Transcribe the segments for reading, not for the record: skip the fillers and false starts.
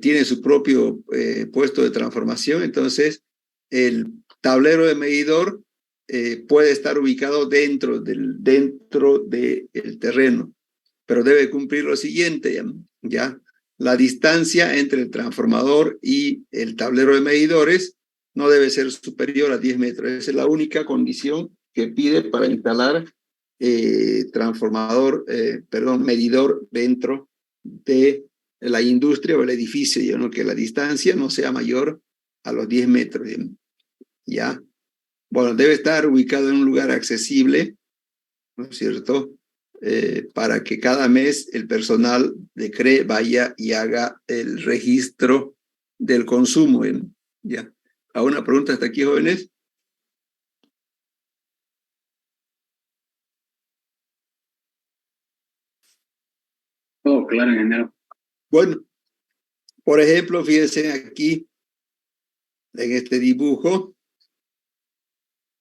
tiene su propio puesto de transformación, entonces el tablero de medidor puede estar ubicado dentro del terreno, pero debe cumplir lo siguiente, ¿ya? La distancia entre el transformador y el tablero de medidores no debe ser superior a 10 metros. Esa es la única condición que pide para instalar medidor dentro de la industria o el edificio, ¿no? Que la distancia no sea mayor a los 10 metros, ¿ya? Bueno, debe estar ubicado en un lugar accesible, ¿no es cierto? Para que cada mes el personal de CRE vaya y haga el registro del consumo, ¿ya? ¿Alguna pregunta hasta aquí, jóvenes? Todo claro, ingeniero. Bueno, por ejemplo, fíjense aquí en este dibujo,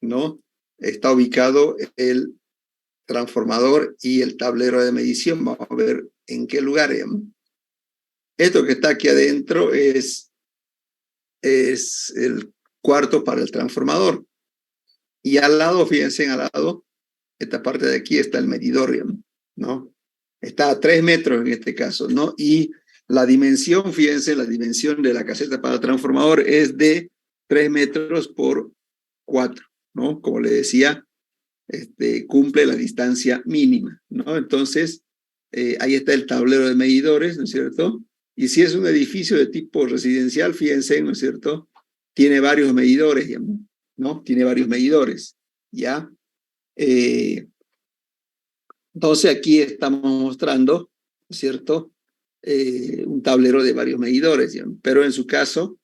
¿no? Está ubicado el transformador y el tablero de medición. Vamos a ver en qué lugar. Esto que está aquí adentro es el cuarto para el transformador. Y al lado, fíjense, al lado, esta parte de aquí está el medidor, ¿no? Está a 3 metros en este caso, ¿no? Y la dimensión, fíjense, la dimensión de la caseta para el transformador es de 3 metros por 4, ¿no? Como le decía, cumple la distancia mínima, ¿no? Entonces, ahí está el tablero de medidores, ¿no es cierto? Y si es un edificio de tipo residencial, fíjense, ¿no es cierto? Tiene varios medidores, ¿no? Tiene varios medidores, ¿ya? Entonces aquí estamos mostrando, ¿no es cierto? Un tablero de varios medidores, ¿ya? Pero en su caso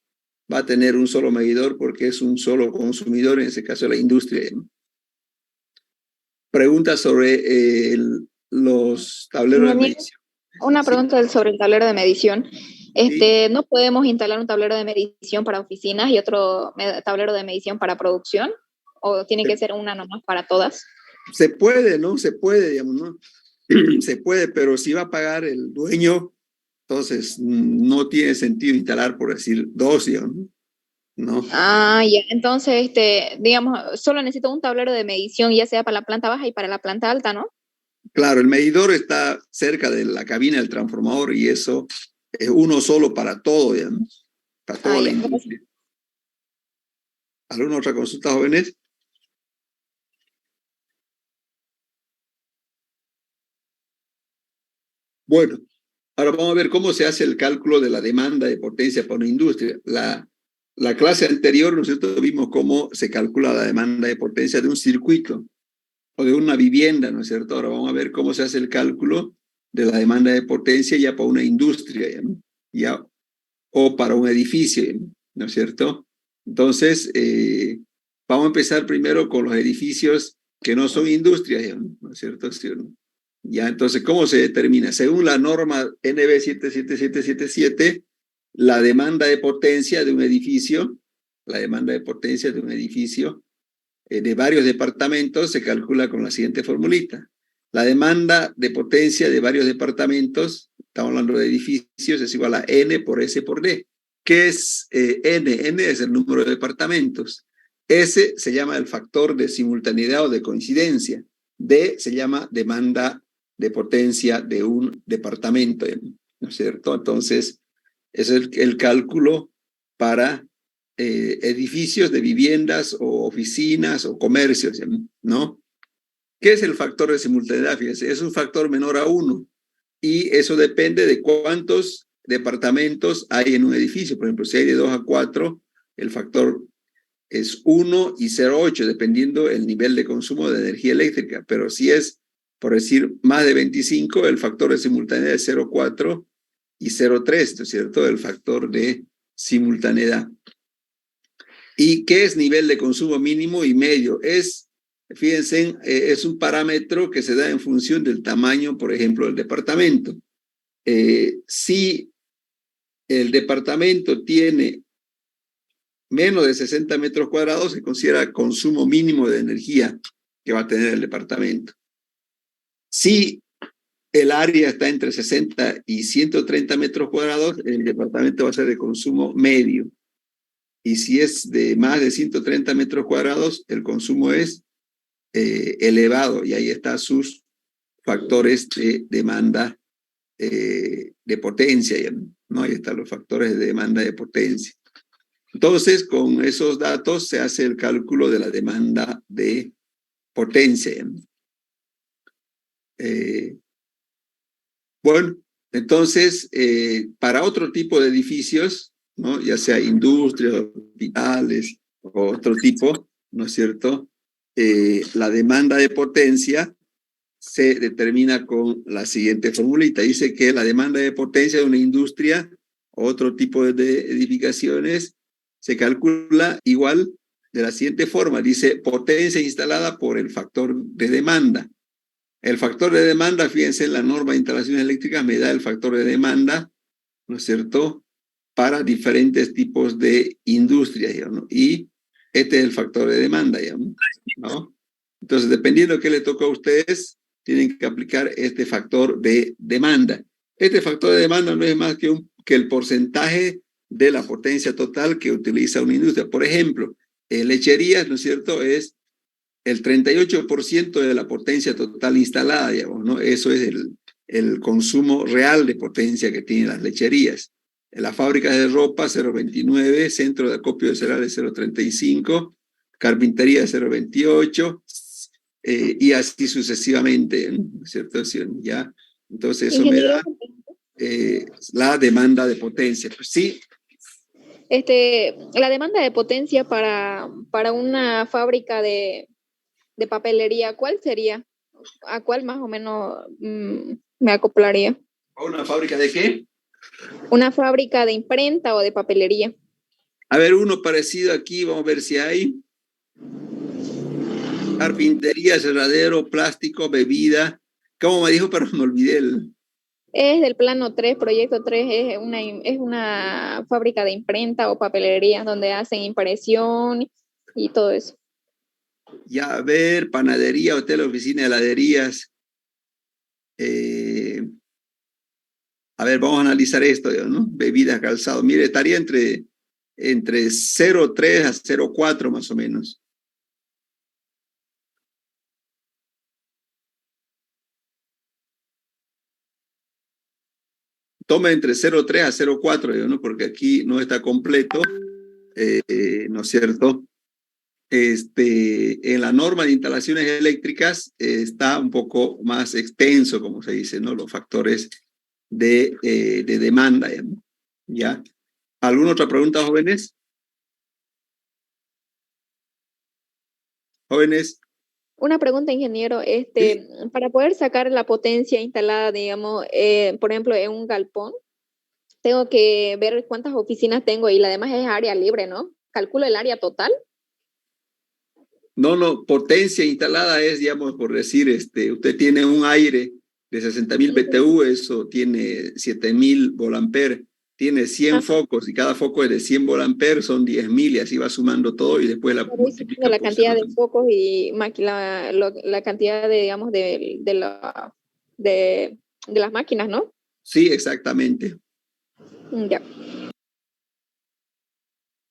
va a tener un solo medidor porque es un solo consumidor, en ese caso la industria, ¿no? Preguntas sobre los tableros de medición. Una pregunta sobre el tablero de medición. Sí. ¿No podemos instalar un tablero de medición para oficinas y otro tablero de medición para producción? ¿O tiene que ser una nomás para todas? Se puede, ¿no? Se puede, digamos, ¿no? Se puede, pero si va a pagar el dueño, entonces no tiene sentido instalar, por decir, dos, digamos, ¿no? Ah, ya. Entonces, digamos, solo necesito un tablero de medición, ya sea para la planta baja y para la planta alta, ¿no? Claro, el medidor está cerca de la cabina del transformador y eso es uno solo para todo, digamos, para toda la industria. ¿Alguna otra consulta, jóvenes? Bueno, ahora vamos a ver cómo se hace el cálculo de la demanda de potencia para una industria. La clase anterior, ¿no es cierto?, vimos cómo se calcula la demanda de potencia de un circuito o de una vivienda, ¿no es cierto? Ahora vamos a ver cómo se hace el cálculo de la demanda de potencia ya para una industria, ¿ya? O para un edificio, ¿no es cierto? Entonces, vamos a empezar primero con los edificios que no son industrias, ¿no es cierto? Ya, entonces, ¿cómo se determina? Según la norma NB 77777, la demanda de potencia de un edificio, de varios departamentos se calcula con la siguiente formulita. La demanda de potencia de varios departamentos, estamos hablando de edificios, es igual a N por S por D. ¿Qué es N? N es el número de departamentos. S se llama el factor de simultaneidad o de coincidencia. D se llama demanda de potencia de un departamento, ¿no es cierto? Entonces, ese es el cálculo para edificios de viviendas o oficinas o comercios, ¿no? ¿Qué es el factor de simultaneidad? Fíjense, es un factor menor a 1 y eso depende de cuántos departamentos hay en un edificio. Por ejemplo, si hay de 2 a 4, el factor es 1 y 0,8, dependiendo el nivel de consumo de energía eléctrica. Pero si es, por decir, más de 25, el factor de simultaneidad es 0,4 y 0,3, ¿no es cierto? El factor de simultaneidad. ¿Y qué es nivel de consumo mínimo y medio? Fíjense, es un parámetro que se da en función del tamaño, por ejemplo, del departamento. Si el departamento tiene menos de 60 metros cuadrados, se considera consumo mínimo de energía que va a tener el departamento. Si el área está entre 60 y 130 metros cuadrados, el departamento va a ser de consumo medio. Y si es de más de 130 metros cuadrados, el consumo es elevado, y ahí están sus factores de demanda de potencia, ¿no? Ahí están los factores de demanda de potencia. Entonces, con esos datos se hace el cálculo de la demanda de potencia. Bueno, entonces, para otro tipo de edificios, ¿no? Ya sea industrias, hospitales o otro tipo, ¿no es cierto? La demanda de potencia se determina con la siguiente formulita. Dice que la demanda de potencia de una industria o otro tipo de edificaciones se calcula igual de la siguiente forma. Dice potencia instalada por el factor de demanda. El factor de demanda, fíjense, en la norma de instalaciones eléctricas me da el factor de demanda, ¿no es cierto?, para diferentes tipos de industrias, ¿no? Y este es el factor de demanda, ¿no? Entonces, dependiendo de qué le toca a ustedes, tienen que aplicar este factor de demanda. Este factor de demanda no es más que el porcentaje de la potencia total que utiliza una industria. Por ejemplo, lecherías, ¿no es cierto?, es el 38% de la potencia total instalada, digamos, ¿no? Eso es el consumo real de potencia que tienen las lecherías. En las fábricas de ropa, 0,29, centro de acopio de cereales, 0,35, carpintería, 0,28, y así sucesivamente, ¿no es cierto? ¿Ya? Entonces eso me Ingeniero, da la demanda de potencia. Pues sí, la demanda de potencia para una fábrica de papelería, ¿cuál sería? ¿A cuál más o menos me acoplaría? ¿una fábrica de qué? ¿Una fábrica de imprenta o de papelería? A ver, uno parecido aquí, vamos a ver si hay. Carpintería, cerradero, plástico, bebida. ¿Cómo me dijo? Pero me olvidé el... Es del plano 3, proyecto 3, es una fábrica de imprenta o papelería donde hacen impresión y todo eso. Ya, a ver, panadería, hotel, oficina, heladerías. Eh, a ver, vamos a analizar esto, ¿no? Bebidas, calzado. Mire, estaría entre 0,3 a 0,4 más o menos. Toma entre 0,3 a 0,4, ¿no? Porque aquí no está completo, ¿no es cierto? En la norma de instalaciones eléctricas está un poco más extenso, como se dice, ¿no? Los factores de demanda, ¿ya? ¿Alguna otra pregunta, jóvenes? Jóvenes, Una pregunta, ingeniero, sí. para poder sacar la potencia instalada, digamos, por ejemplo, en un galpón, tengo que ver cuántas oficinas tengo y la demás es área libre, ¿no? Calculo el área total. No, potencia instalada es, digamos, por decir, usted tiene un aire de 60.000 BTU, eso tiene 7.000 volamper, tiene 100 Ajá, focos y cada foco es de 100 volamper, son 10.000 y así va sumando todo y después la voy sumando multiplica la por cantidad de 0,3. focos y la cantidad de, digamos, de las máquinas, ¿no? Sí, exactamente. Ya.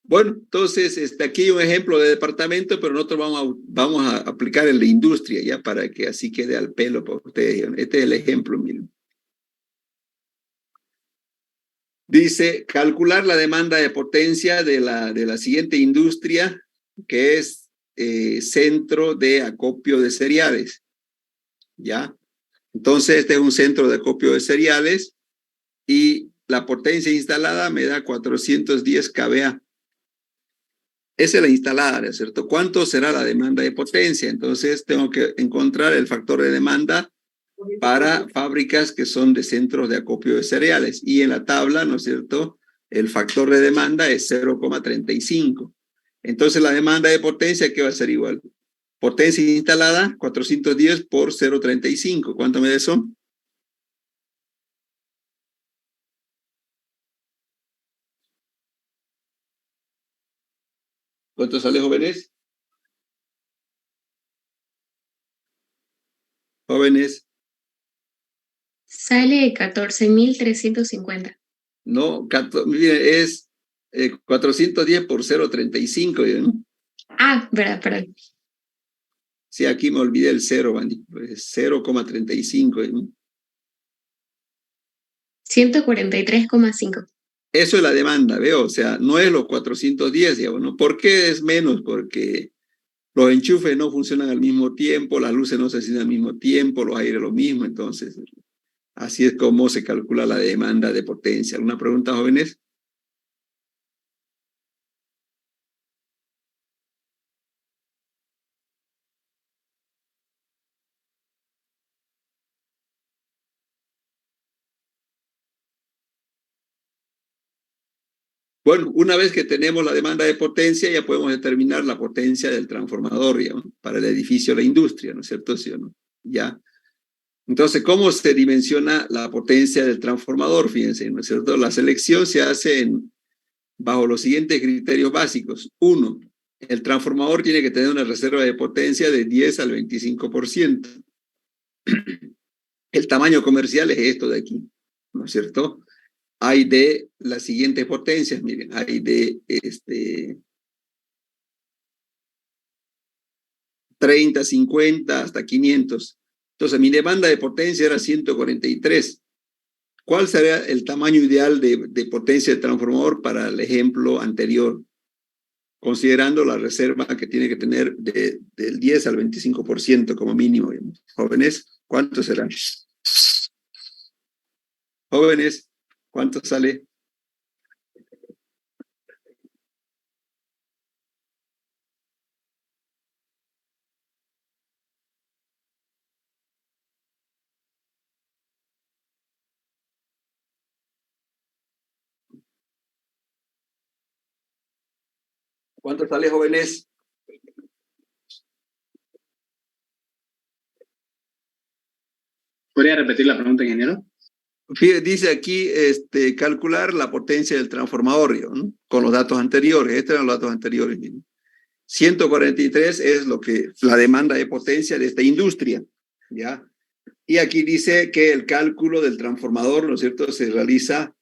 Bueno, entonces aquí hay un ejemplo de departamento, pero nosotros vamos a aplicar el de industria ya para que así quede al pelo para ustedes. Este es el ejemplo, miren. Dice, calcular la demanda de potencia de la siguiente industria, que es centro de acopio de cereales, ¿ya? Entonces, este es un centro de acopio de cereales y la potencia instalada me da 410 kVA. Esa es la instalada, ¿no es cierto? ¿Cuánto será la demanda de potencia? Entonces, tengo que encontrar el factor de demanda para fábricas que son de centros de acopio de cereales. Y en la tabla, ¿no es cierto?, el factor de demanda es 0,35. Entonces, la demanda de potencia, ¿qué va a ser igual? Potencia instalada, 410 por 0,35. ¿Cuánto me da eso? ¿Cuánto sale, jóvenes? Jóvenes. Sale 14.350. No, mire, es 410 por 0,35. ¿no? Ah, verdad, perdón. Sí, aquí me olvidé el 0, Bandy. Pues 0,35. ¿no? 143,5. Eso es la demanda, veo. O sea, no es los 410, digamos, ¿no? ¿Por qué es menos? Porque los enchufes no funcionan al mismo tiempo, las luces no se encienden al mismo tiempo, los aires lo mismo. Entonces, así es como se calcula la demanda de potencia. ¿Alguna pregunta, jóvenes? Bueno, una vez que tenemos la demanda de potencia, ya podemos determinar la potencia del transformador, digamos, para el edificio o la industria, ¿no es cierto? ¿Sí o no? Ya. Entonces, ¿cómo se dimensiona la potencia del transformador? Fíjense, ¿no es cierto? La selección se hace bajo los siguientes criterios básicos. Uno, el transformador tiene que tener una reserva de potencia de 10 al 25%. El tamaño comercial es esto de aquí, ¿no es cierto? Hay de las siguientes potencias, miren, hay de 30, 50, hasta 500. Entonces, mi demanda de potencia era 143. ¿Cuál sería el tamaño ideal de potencia de transformador para el ejemplo anterior? Considerando la reserva que tiene que tener del 10 al 25% como mínimo. Digamos. Jóvenes, ¿cuánto será? Jóvenes, ¿cuánto sale? ¿Cuánto sale, jóvenes? ¿Podría repetir la pregunta, ingeniero? Dice aquí calcular la potencia del transformador, ¿no? Con los datos anteriores. Estos eran los datos anteriores. ¿No? 143 es la demanda de potencia de esta industria. ¿Ya? Y aquí dice que el cálculo del transformador, ¿no es cierto?, se realiza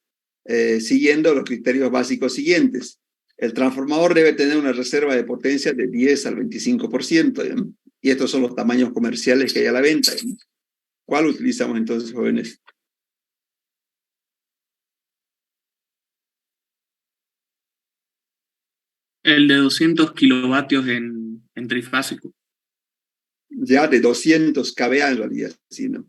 siguiendo los criterios básicos siguientes. El transformador debe tener una reserva de potencia de 10 al 25%. ¿no? Y estos son los tamaños comerciales que hay a la venta. ¿no? ¿Cuál utilizamos entonces, jóvenes? El de 200 kilovatios en trifásico. Ya de 200 kVA en realidad, ¿sí, no?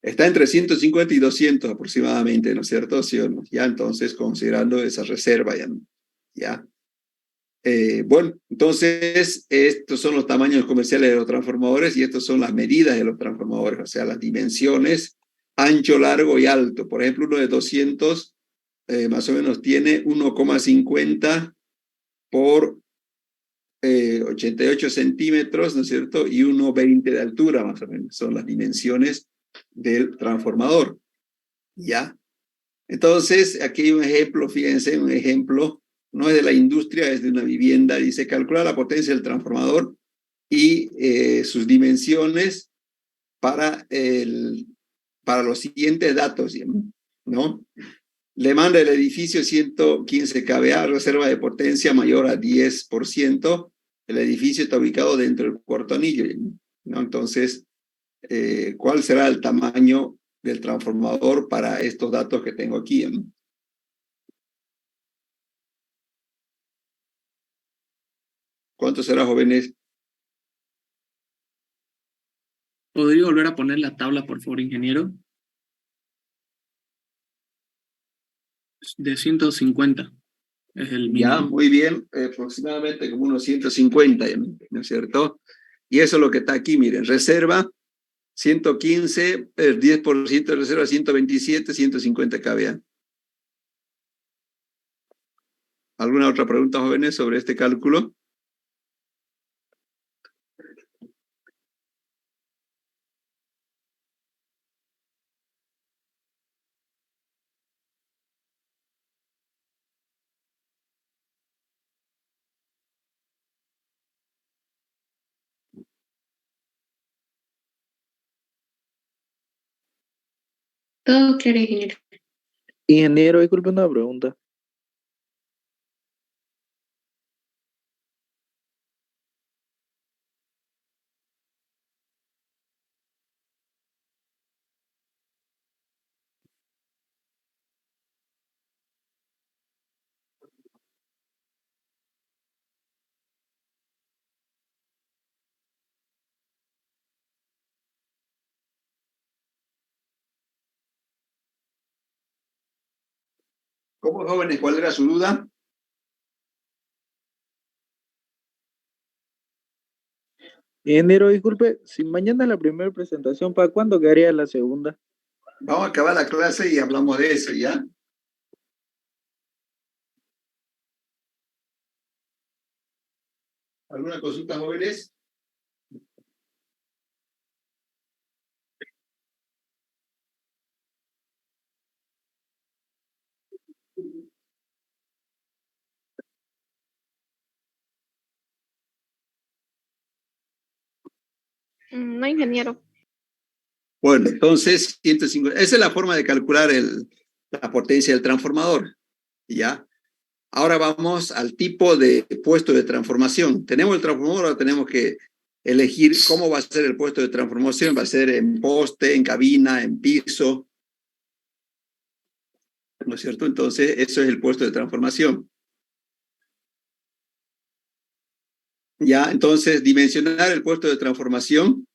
Está entre 150 y 200 aproximadamente, ¿no es cierto? ¿Sí o no? Ya entonces, considerando esa reserva, ya, ¿no? Ya. Bueno, entonces, estos son los tamaños comerciales de los transformadores y estas son las medidas de los transformadores, o sea, las dimensiones, ancho, largo y alto. Por ejemplo, uno de 200 más o menos tiene 1,50 por 88 centímetros, ¿no es cierto? Y 1,20 de altura, más o menos. Son las dimensiones del transformador, ¿ya? Entonces, aquí hay un ejemplo, fíjense, un ejemplo, no es de la industria, es de una vivienda. Dice, calcular la potencia del transformador y sus dimensiones para los siguientes datos, ¿no? Le manda el edificio 115 kVA, reserva de potencia mayor a 10%. El edificio está ubicado dentro del cuarto anillo, ¿no? Entonces, ¿cuál será el tamaño del transformador para estos datos que tengo aquí? ¿no? ¿Cuánto será, jóvenes? ¿Podría volver a poner la tabla, por favor, ingeniero? De 150 es el Ya, mínimo. muy bien, aproximadamente como unos 150, ¿no es cierto? Y eso es lo que está aquí, miren, reserva 115, el 10% de reserva 127, 150 kVA. ¿Alguna otra pregunta, jóvenes, sobre este cálculo? Todo claro, ingeniero. Ingeniero, disculpe una pregunta. ¿Cómo, jóvenes? ¿Cuál era su duda? Ingeniero, disculpe, si mañana es la primera presentación, ¿para cuándo quedaría la segunda? Vamos a acabar la clase y hablamos de eso, ¿ya? ¿Alguna consulta, jóvenes? No, ingeniero. Bueno, entonces, 150. Esa es la forma de calcular la potencia del transformador, ¿ya? Ahora vamos al tipo de puesto de transformación. Tenemos el transformador, ahora tenemos que elegir cómo va a ser el puesto de transformación. Va a ser en poste, en cabina, en piso, ¿no es cierto? Entonces, eso es el puesto de transformación. Ya, entonces, dimensionar el puesto de transformación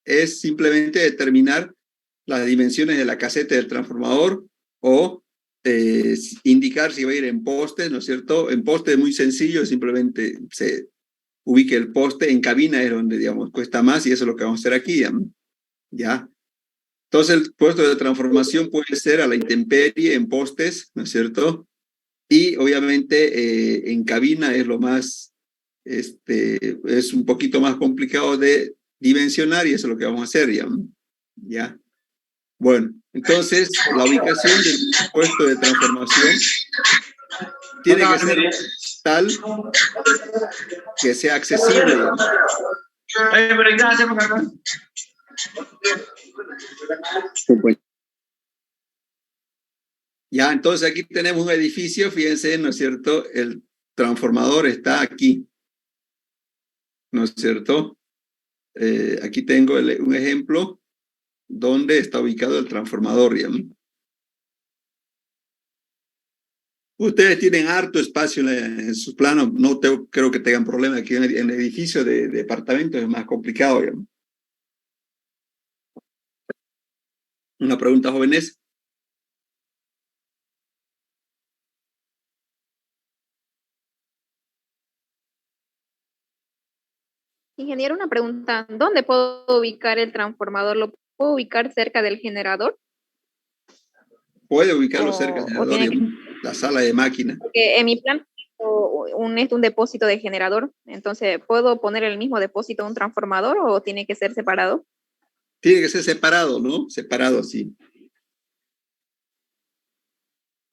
es simplemente determinar las dimensiones de la caseta del transformador o indicar si va a ir en poste, ¿no es cierto? En poste es muy sencillo, simplemente se ubique el poste. En cabina es donde, digamos, cuesta más, y eso es lo que vamos a hacer aquí, ¿ya? Entonces, el puesto de transformación puede ser a la intemperie, en postes, ¿no es cierto? Y obviamente en cabina es lo más, es un poquito más complicado de dimensionar, y eso es lo que vamos a hacer, ¿ya? Bueno, entonces la ubicación del puesto de transformación tiene que ser tal que sea accesible, ¿ya? Ya, entonces aquí tenemos un edificio, fíjense, ¿no es cierto? El transformador está aquí, ¿no es cierto? Aquí tengo un ejemplo donde está ubicado el transformador, ¿ya? Ustedes tienen harto espacio en sus planos, no creo que tengan problema. Aquí en el edificio de departamentos es más complicado, ¿ya? Una pregunta, jóvenes. Ingeniero, una pregunta. ¿Dónde puedo ubicar el transformador? ¿Lo puedo ubicar cerca del generador? Puede ubicarlo cerca del ¿O generador, tiene que...? la sala de máquina. Porque en mi plan es un depósito de generador. Entonces, ¿puedo poner el mismo depósito en un transformador o tiene que ser separado? Tiene que ser separado, ¿no? Separado, sí.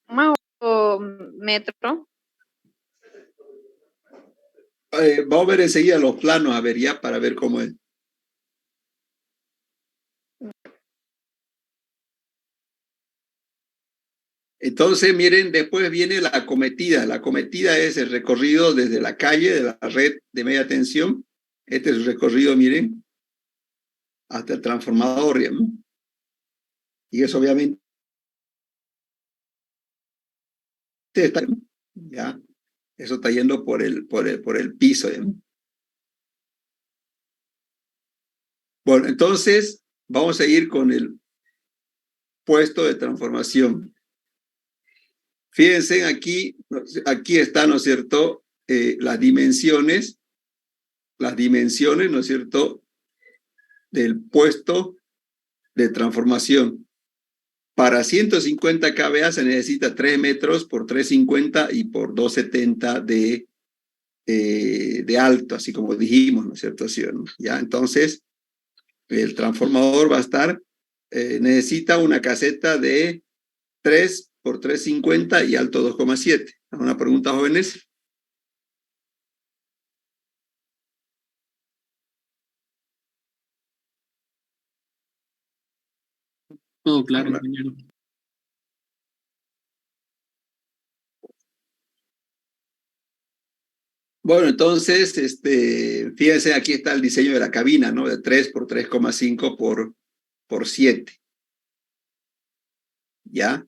Más o metro. Vamos a ver enseguida los planos, a ver ya, para ver cómo es. Entonces, miren, después viene la acometida. La acometida es el recorrido desde la calle de la red de media tensión. Este es el recorrido, miren, hasta el transformador, ¿ya? Y eso obviamente está, ¿ya? Eso está yendo por el piso, ¿ya? Bueno, entonces vamos a ir con el puesto de transformación. Fíjense aquí está, ¿no es cierto? Las dimensiones, ¿no es cierto? Del puesto de transformación. Para 150 kVA se necesita 3 metros por 350 y por 270 de alto, así como dijimos, ¿no es cierto? ¿Sí, no? ¿Ya? Entonces, el transformador va a estar, necesita una caseta de 3 por 350 y alto 2,7. ¿Una pregunta, jóvenes? Todo claro, ingeniero. Bueno, entonces, fíjense, aquí está el diseño de la cabina, ¿no? De 3 por 3,5 por 7. ¿Ya?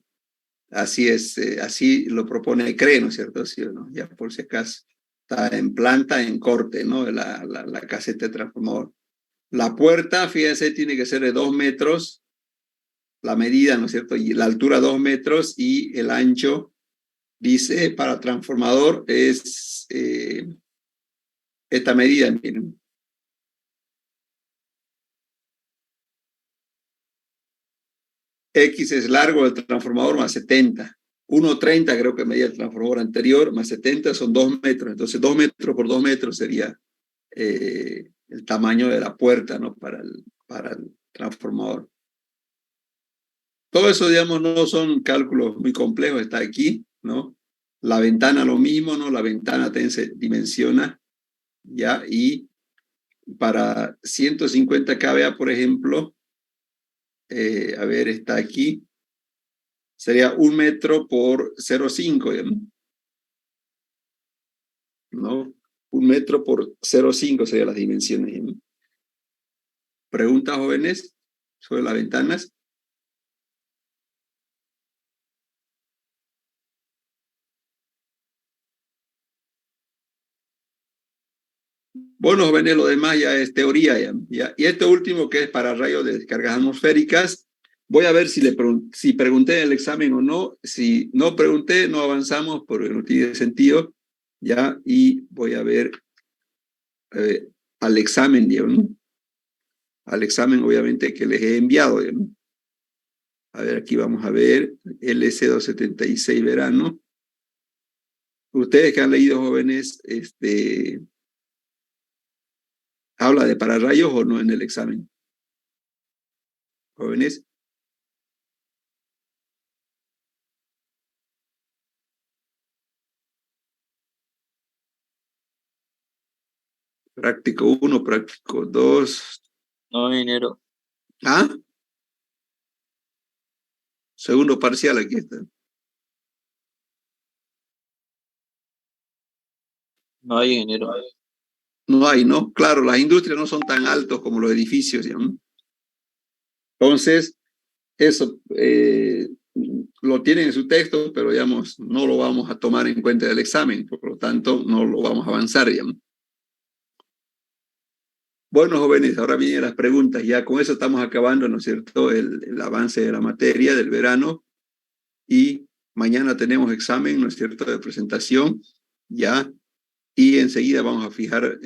Así es, así lo propone CRE, ¿no es cierto? ¿Sí o no? Ya por si acaso. Está en planta, en corte, ¿no? La caseta de transformador. La puerta, fíjense, tiene que ser de 2 metros, la medida, ¿no es cierto? Y la altura 2 metros y el ancho, dice, para transformador es esta medida, miren. X es largo del transformador más 70. 1,30 creo que medía el transformador anterior, más 70 son 2 metros. Entonces 2 metros por 2 metros sería el tamaño de la puerta, ¿no? Para el transformador. Todo eso, digamos, no son cálculos muy complejos, está aquí, ¿no? La ventana lo mismo, ¿no? La ventana también se dimensiona, ¿ya? Y para 150 kVA, por ejemplo, a ver, está aquí, sería 1 metro por 0,5, ¿no? 1 metro por 0,5 serían las dimensiones, ¿no? ¿Preguntas, jóvenes, sobre las ventanas? Bueno, jóvenes, lo demás ya es teoría, ¿ya? Y este último, que es para rayos de descargas atmosféricas, voy a ver si pregunté en el examen o no. Si no pregunté, no avanzamos porque no tiene sentido, ¿ya? Y voy a ver al examen, ¿no? Al examen, obviamente, que les he enviado, ¿no? A ver, aquí vamos a ver, LC276 verano. Ustedes que han leído, jóvenes, ¿habla de pararrayos o no en el examen? Jóvenes. Práctico 1, práctico 2. No, ingeniero. ¿Ah? Segundo parcial, aquí está. No hay, ingeniero. No hay, ¿no? Claro, las industrias no son tan altos como los edificios, ¿no? Entonces, eso lo tienen en su texto, pero, digamos, no lo vamos a tomar en cuenta del examen, por lo tanto, no lo vamos a avanzar, ¿no? Bueno, jóvenes, ahora vienen las preguntas. Ya con eso estamos acabando, ¿no es cierto?, el avance de la materia del verano. Y mañana tenemos examen, ¿no es cierto?, de presentación, ya. Y enseguida vamos a fijar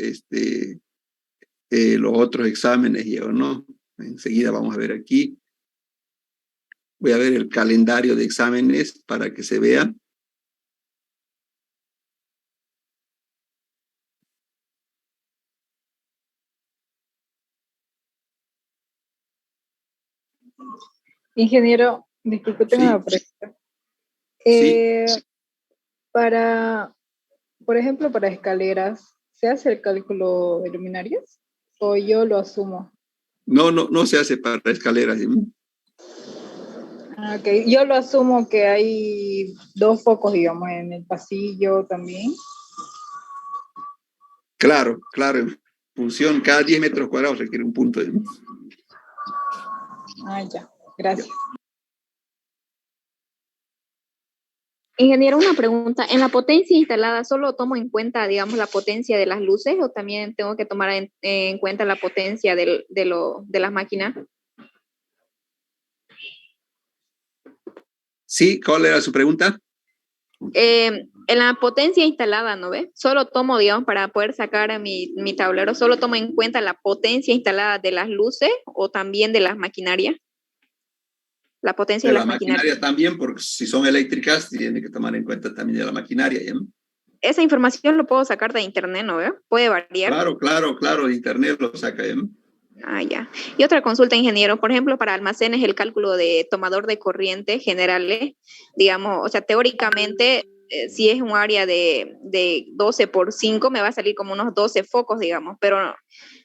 los otros exámenes, ¿ya o no? Enseguida vamos a ver aquí. Voy a ver el calendario de exámenes para que se vea. Ingeniero, disculpe, tengo Sí. una pregunta. Sí. Por ejemplo, para escaleras, ¿se hace el cálculo de luminarias o yo lo asumo? No se hace para escaleras. Ok, yo lo asumo que hay 2 focos, digamos, en el pasillo también. Claro, en función, cada 10 metros cuadrados requiere un punto. Ya, gracias. Ingeniero, una pregunta. ¿En la potencia instalada solo tomo en cuenta, digamos, la potencia de las luces o también tengo que tomar en cuenta la potencia de las máquinas? Sí, ¿cuál era su pregunta? En la potencia instalada, ¿no ve? Solo tomo, digamos, para poder sacar a mi tablero, solo tomo en cuenta la potencia instalada de las luces o también de las maquinarias. La potencia De de la las maquinarias. maquinaria también, porque si son eléctricas, tiene que tomar en cuenta también de la maquinaria, ¿ya? Esa información lo puedo sacar de internet, ¿no ve? Puede variar. Claro, de internet lo saca, ¿ya? Ya. Y otra consulta, ingeniero, por ejemplo, para almacenes, el cálculo de tomador de corriente generales, digamos, o sea, teóricamente, si es un área de 12 por 5, me va a salir como unos 12 focos, digamos, pero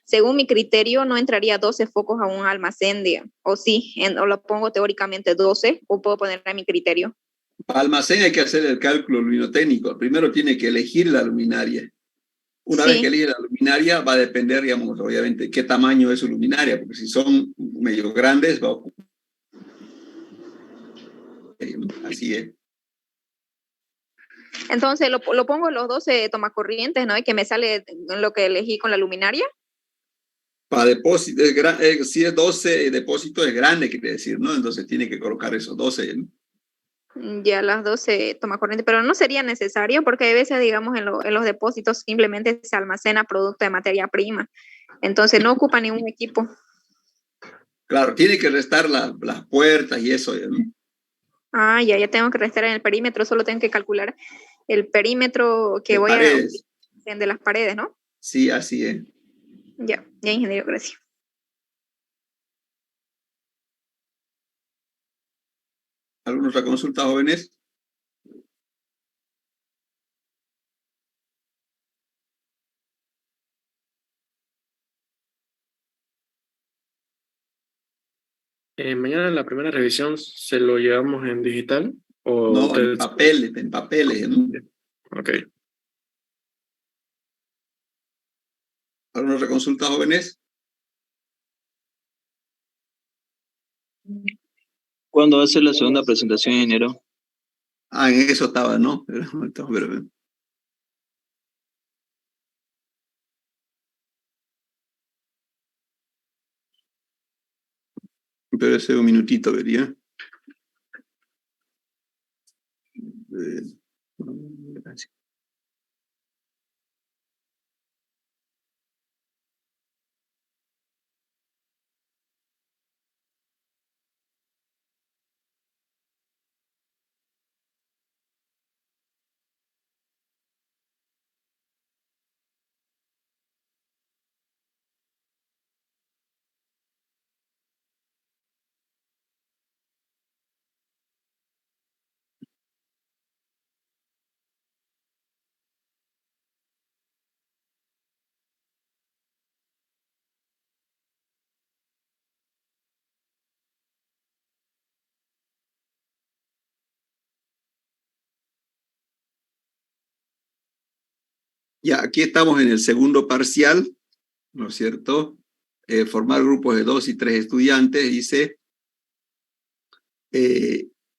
según mi criterio, no entraría 12 focos a un almacén, digamos. O sí, o lo pongo teóricamente 12, o puedo poner a mi criterio. Para almacén hay que hacer el cálculo luminotécnico. Primero tiene que elegir la luminaria. Una vez que elige la luminaria, va a depender, digamos, obviamente, qué tamaño es su luminaria, porque si son medio grandes, va a ocupar. Así es. Entonces, lo pongo los 12 tomacorrientes, ¿no? Y que me sale lo que elegí con la luminaria. Para depósito, si es 12 depósitos es grande, quiere decir, ¿no? Entonces tiene que colocar esos 12, ¿no? Ya las 12 tomacorrientes, pero no sería necesario porque a veces, digamos, en los depósitos simplemente se almacena producto de materia prima. Entonces no ocupa ningún equipo. Claro, tiene que restar las puertas y eso, ¿no? Ah, ya tengo que restar en el perímetro, solo tengo que calcular el perímetro que De voy paredes. de las paredes, ¿no? Sí, así es. Ya, ingeniero, gracias. ¿Alguna otra consulta, jóvenes? Mañana la primera revisión se lo llevamos en digital o No, ustedes. en papeles, ¿no? Ok. ¿Alguna otra consulta, jóvenes? ¿Cuándo va a ser la segunda presentación, ingeniero? Ah, en eso estaba, ¿no? Pero ese un minutito, vería. Gracias. Ya, aquí estamos en el segundo parcial, ¿no es cierto? Formar grupos de 2 y 3 estudiantes, dice.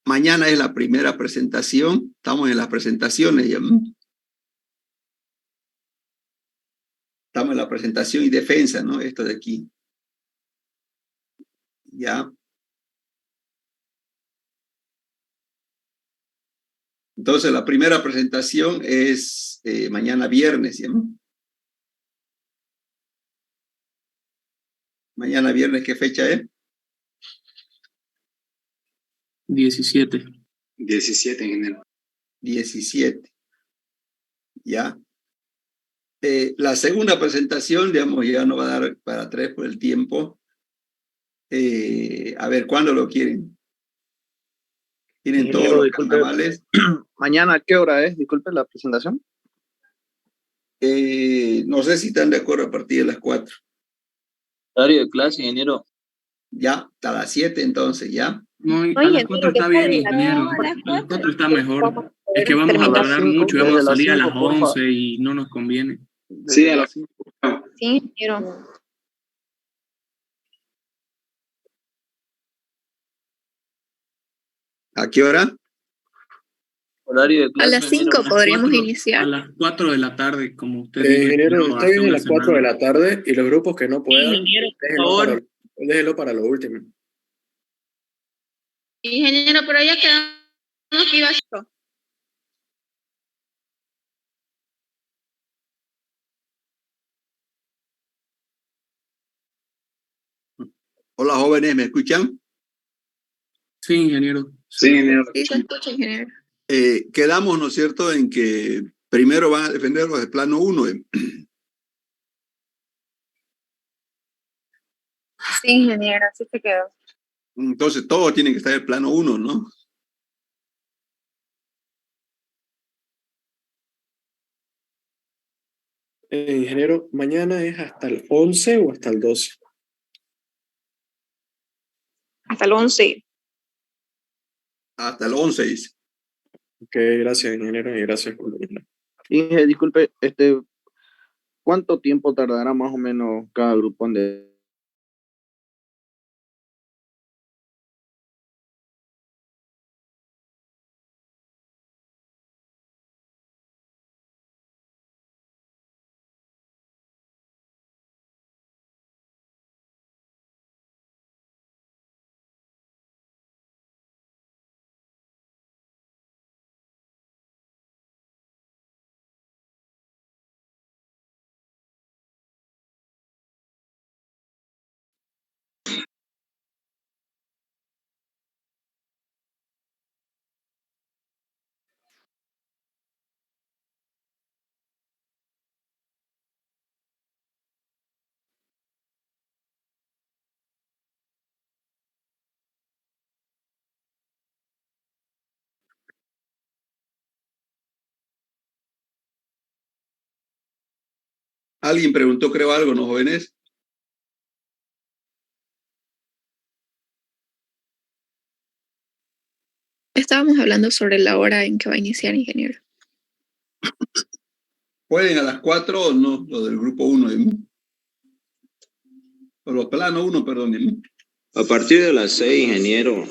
Mañana es la primera presentación, estamos en las presentaciones ya. Estamos en la presentación y defensa, ¿no? Esto de aquí. Ya. Entonces, la primera presentación es mañana viernes, ¿ya? Mañana viernes, ¿qué fecha es? 17. 17, ingeniero. 17. Ya. La segunda presentación, digamos, ya no va a dar para 3 por el tiempo. A ver, ¿cuándo lo quieren? ¿Tienen todos Ingeniero, los disculpe, carnavales? mañana, ¿a qué hora es? Disculpe la presentación. No sé si están de acuerdo a partir de las 4. Horario de clase, ingeniero. Ya, a las 7 entonces, ¿ya? No, a Oye, las 4 está bien, ingeniero. A las 4 está mejor. Es que vamos a A las tardar 5, mucho y vamos desde a las salir a 5, las porfa. 11 y no nos conviene. Sí, Desde a las las 5. Sí, ingeniero. ¿A qué hora? Horario de A clase, las 5 ingeniero. podríamos A iniciar. las 4 de la tarde, como usted dijo. Ingeniero, ingeniero, está hace bien a una las 4 de semana. la tarde y los grupos que no puedan, Ingeniero, por favor. déjelo para lo último. Ingeniero, pero ya quedamos que iba a esto. Hola, jóvenes, ¿me escuchan? Sí, ingeniero. Sí, ingeniero. Sí, se escucha, ingeniero. Quedamos, ¿no es cierto?, en que primero van a defender los de plano 1. Sí, ingeniero, así se quedó. Entonces, todo tiene que estar en plano 1, ¿no? Ingeniero, ¿mañana es hasta el 11 o hasta el 12? Hasta el 11. Hasta el 11 dice. Ok, gracias, ingeniero, y gracias por venir. Inge, disculpe, ¿cuánto tiempo tardará más o menos cada grupón de... Alguien preguntó, creo, algo, ¿no, jóvenes? Estábamos hablando sobre la hora en que va a iniciar, ingeniero. ¿Pueden a las 4 o no? Lo del grupo 1. O los plano 1, perdón. A partir de las 6, ingeniero.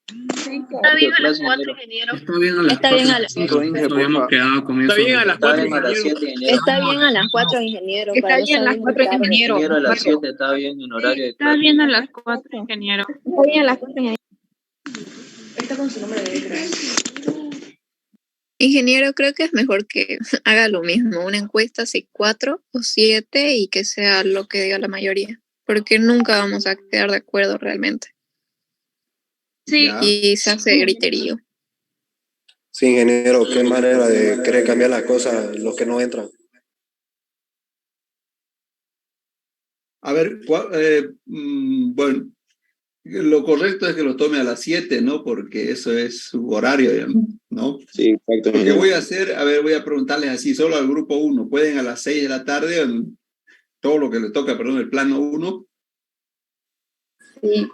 Está bien a las 4, ingeniero. Está bien a las Está 4. bien a las 5, Inge, Nosotros habíamos porfa. quedado con eso. Está bien a las Está 4, bien a las ingeniero. 7, ingeniero. Está bien a las 4, ingeniero. Está para no bien a las salir muy 4, tarde. ingeniero. Ingeniero, a las 7 está bien en horario de Está clase. bien a las 4, ingeniero. Está bien a las 4, ingeniero. Está con su nombre de letra. Ingeniero, creo que es mejor que haga lo mismo, una encuesta si 4 o 7 y que sea lo que diga la mayoría, porque nunca vamos a quedar de acuerdo realmente. Sí. Ya. Y se hace griterío. Sí, ingeniero, qué manera de querer cambiar las cosas, los que no entran. A ver, bueno, lo correcto es que lo tome a las 7, ¿no? Porque eso es su horario, ¿no? Sí, exacto, Lo que ingeniero. voy a hacer, a ver, voy a preguntarles así, solo al grupo 1. ¿Pueden a las 6 de la tarde, todo lo que les toca, perdón, el plano 1? Sí.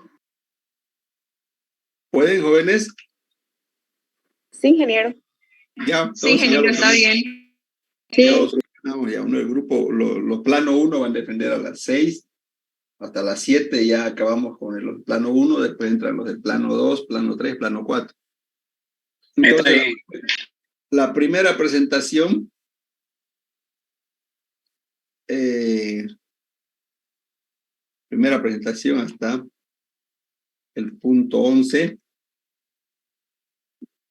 ¿Pueden, jóvenes? Sí, ingeniero. Ya, Sí, entonces ya ingeniero, lo está bien. Ya lo Sí. solucionamos, ya uno del grupo, los plano 1 van a defender a las 6, hasta las 7 ya acabamos con el plano 1, después entran los del plano 2, plano 3, plano 4. Entonces, la primera presentación, hasta el punto 11,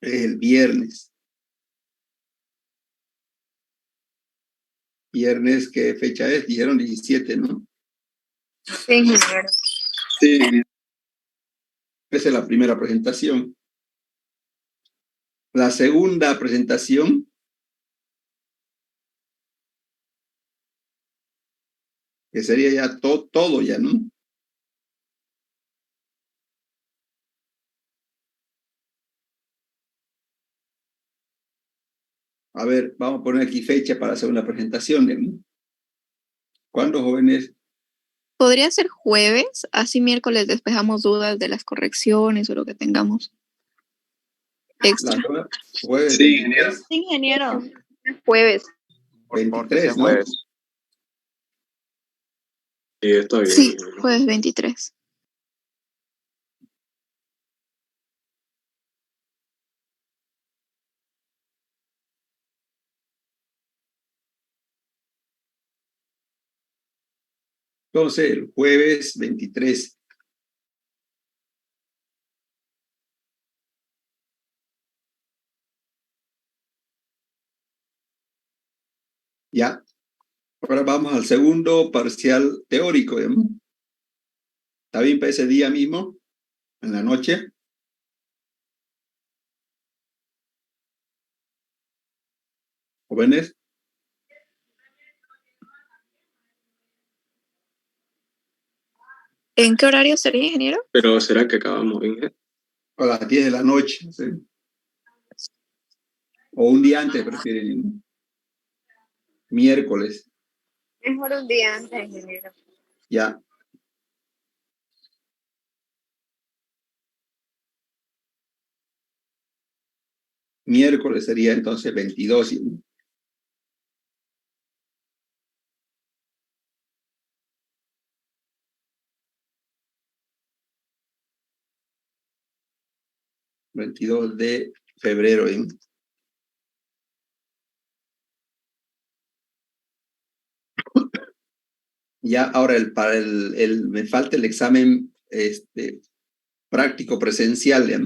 es el viernes. Viernes, ¿qué fecha es? Dijeron 17, ¿no? Sí, ingeniero. Sí, Esa es la primera presentación. La segunda presentación que sería ya todo ya, ¿no? A ver, vamos a poner aquí fecha para hacer una presentación, ¿no? ¿Cuándo, jóvenes? Podría ser jueves, así miércoles despejamos dudas de las correcciones o lo que tengamos extra. Jueves sí, 23, ingeniero. Sí, ingeniero. Jueves. 23, ¿no? Sí, está bien. Sí, jueves 23. Entonces, el jueves 23. Ya. Ahora vamos al segundo parcial teórico, ¿no? ¿Está bien para ese día mismo? En la noche. ¿Jóvenes? ¿En qué horario sería, ingeniero? Pero ¿será que acabamos, Inge? A las 10 de la noche. ¿Sí? O un día antes, prefieren. Miércoles. Mejor un día antes, ingeniero. Ya. Miércoles sería entonces 22. ¿Sí? ...22 de febrero. ¿Sí? Ya, ahora me falta el examen práctico presencial. ¿Ya?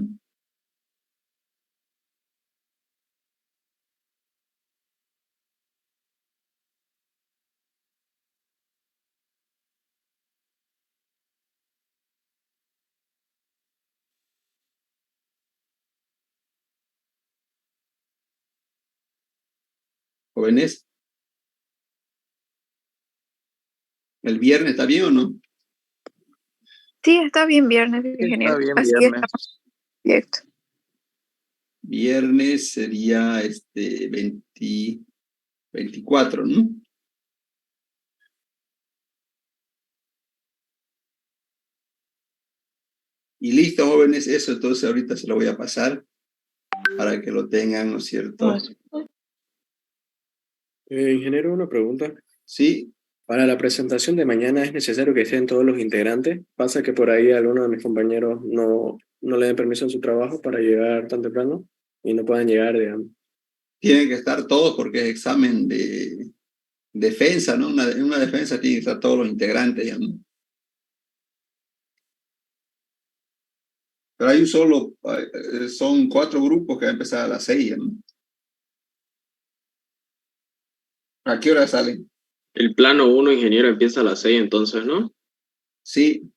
Jóvenes, ¿el viernes está bien o no? Sí, está bien viernes, Está ingeniero. bien Así viernes. está proyecto. Viernes sería 24, ¿no? Y listo, jóvenes, eso entonces ahorita se lo voy a pasar para que lo tengan, ¿no es cierto? Ingeniero, una pregunta. Sí, Para la presentación de mañana es necesario que estén todos los integrantes. Pasa que por ahí algunos de mis compañeros no le den permiso en su trabajo para llegar tan temprano y no puedan llegar, digamos. tienen que estar todos porque es examen de defensa, ¿no? En una defensa tienen que estar todos los integrantes, ¿ya? ¿No? Pero hay son 4 grupos que van a empezar a las 6, ¿ya? ¿No? ¿A qué hora salen? El plano 1, ingeniero, empieza a las 6 entonces, ¿no? Sí.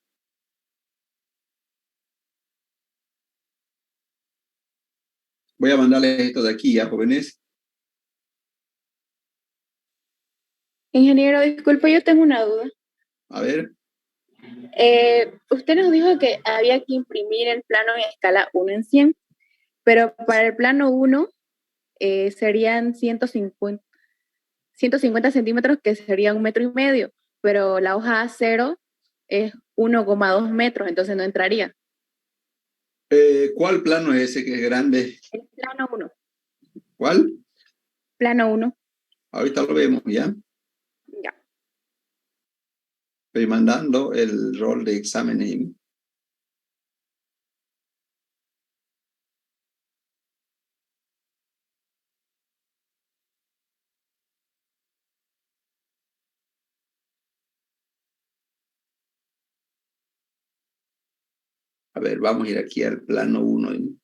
Voy a mandarles esto de aquí, ¿ya, jóvenes? Ingeniero, disculpe, yo tengo una duda. A ver. Usted nos dijo que había que imprimir el plano en escala 1 en 100, pero para el plano 1 serían 150 centímetros, que sería 1,5 metros, pero la hoja A0 es 1,2 metros, entonces no entraría. ¿Cuál plano es ese que es grande? El plano 1. ¿Cuál? Plano 1. Ahorita lo vemos, ¿ya? Ya. Estoy mandando el rol de examen. A ver, vamos a ir aquí al plano 1.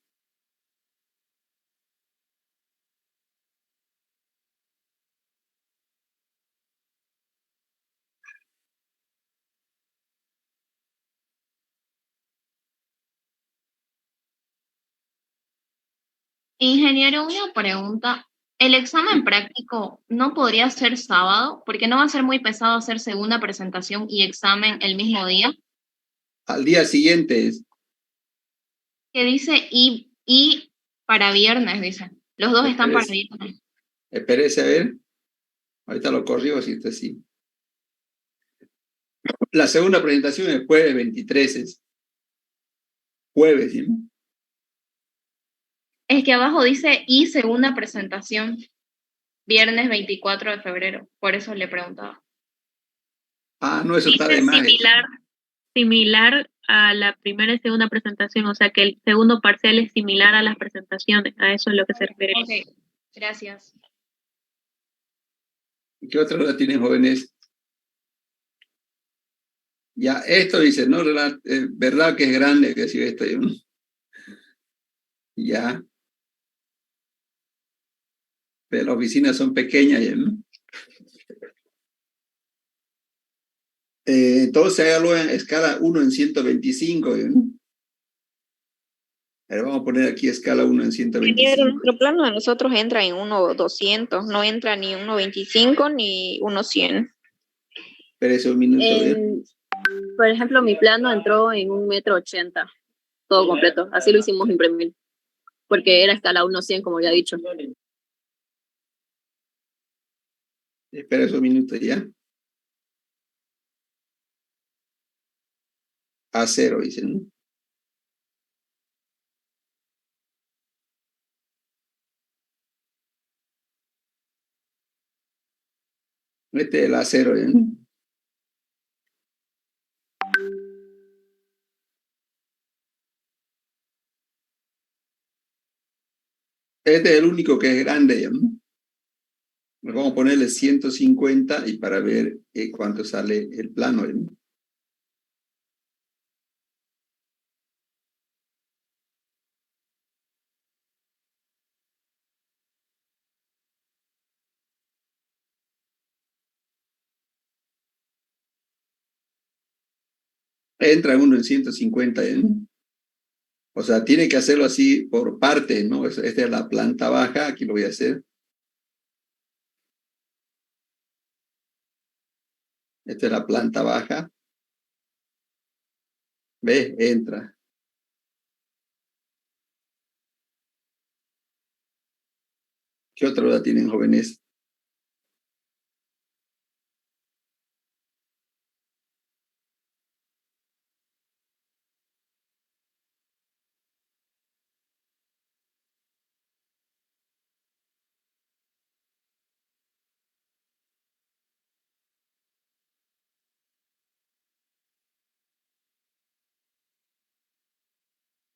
Ingeniero, una pregunta. ¿El examen práctico no podría ser sábado? Porque no va a ser muy pesado hacer segunda presentación y examen el mismo día. Al día siguiente es. Que dice y para viernes, dice. Los dos están para viernes. Espérese a ver. Ahorita lo corrijo si está así. La segunda presentación es jueves 23. Es jueves, ¿sí? Es que abajo dice y segunda presentación. Viernes 24 de febrero. Por eso le preguntaba. Ah, no, eso está de más. Similar a la primera y segunda presentación, o sea que el segundo parcial es similar a las presentaciones, a eso es lo que se refiere. Ok, gracias. ¿Qué otra hora tienen, jóvenes? Ya, esto dice, ¿no? ¿Verdad que es grande? Que si esto, ¿no? Ya. Pero las oficinas son pequeñas, ¿no? Entonces hágalo en escala 1 en 125, ¿no? A ver, vamos a poner aquí escala 1 en 125. Nuestro plano de nosotros entra en 1,200, no entra ni 1,25 ni 1,100. Espérese un minuto, a ver. Por ejemplo, mi plano entró en 1,80 m, todo completo. Así lo hicimos imprimir, porque era escala 1:100, como ya he dicho. Espera esos minutos ya. A0, dicen, ¿no? Este es el A0, ¿ya? Este es el único que es grande, ¿ya? Vamos a ponerle 150 y para ver cuánto sale el plano, ¿ya? Entra uno en 150, ¿ya? O sea, tiene que hacerlo así por partes, ¿no? Esta es la planta baja, aquí lo voy a hacer. Esta es la planta baja. ¿Ves? Entra. ¿Qué otra duda tienen, jóvenes?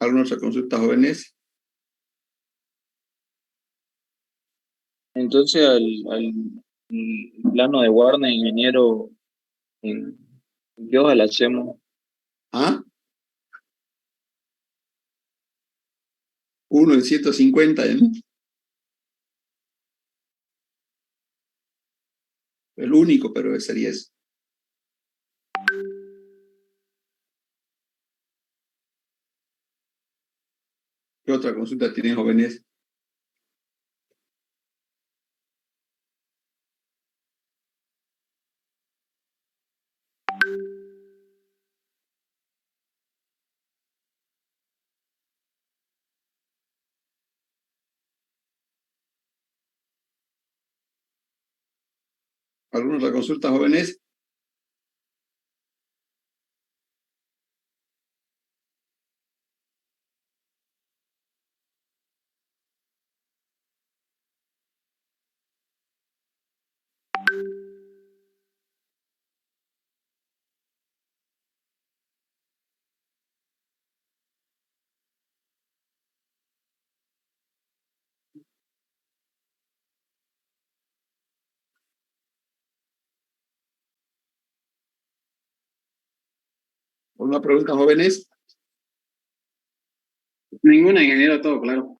¿Alguna otra consulta, jóvenes? Entonces, al plano de Warner, ingeniero, ¿en qué hoja le hacemos? ¿Ah? 1 en 150, ¿eh? El único, pero sería eso. ¿Qué otra consulta tienen, jóvenes? ¿Alguna otra consulta, jóvenes? ¿Alguna pregunta, jóvenes? Ninguna, ingeniero, todo claro.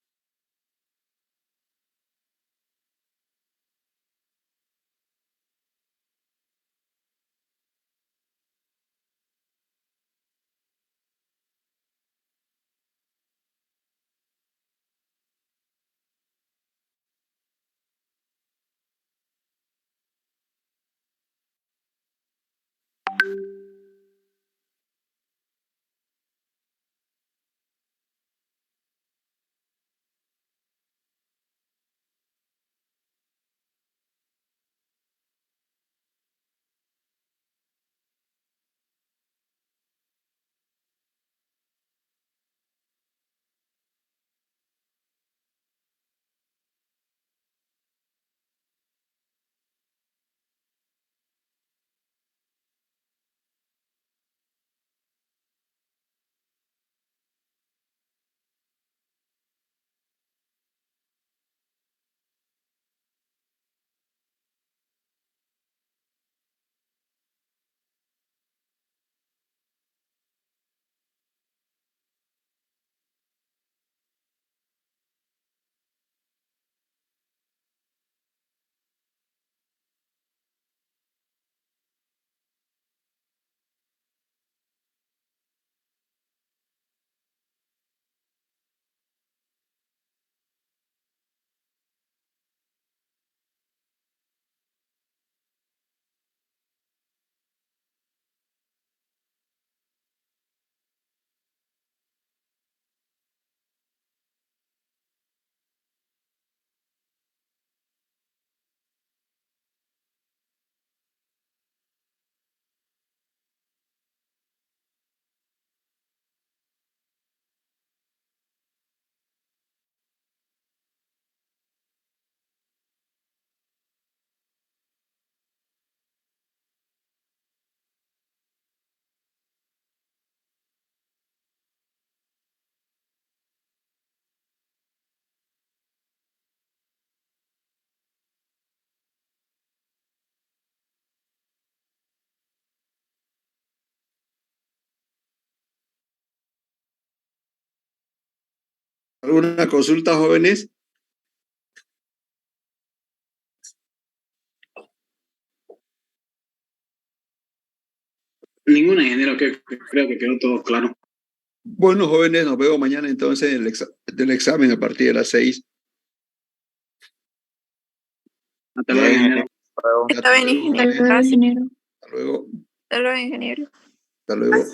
¿Alguna consulta, jóvenes? Ninguna, ingeniero, que creo que quedó todo claro. Bueno, jóvenes, nos vemos mañana entonces en del examen a partir de las 6. Hasta luego, ingeniero. Está bien, ingeniero. Hasta Gracias. Hasta luego. Hasta luego, ingeniero. Hasta luego.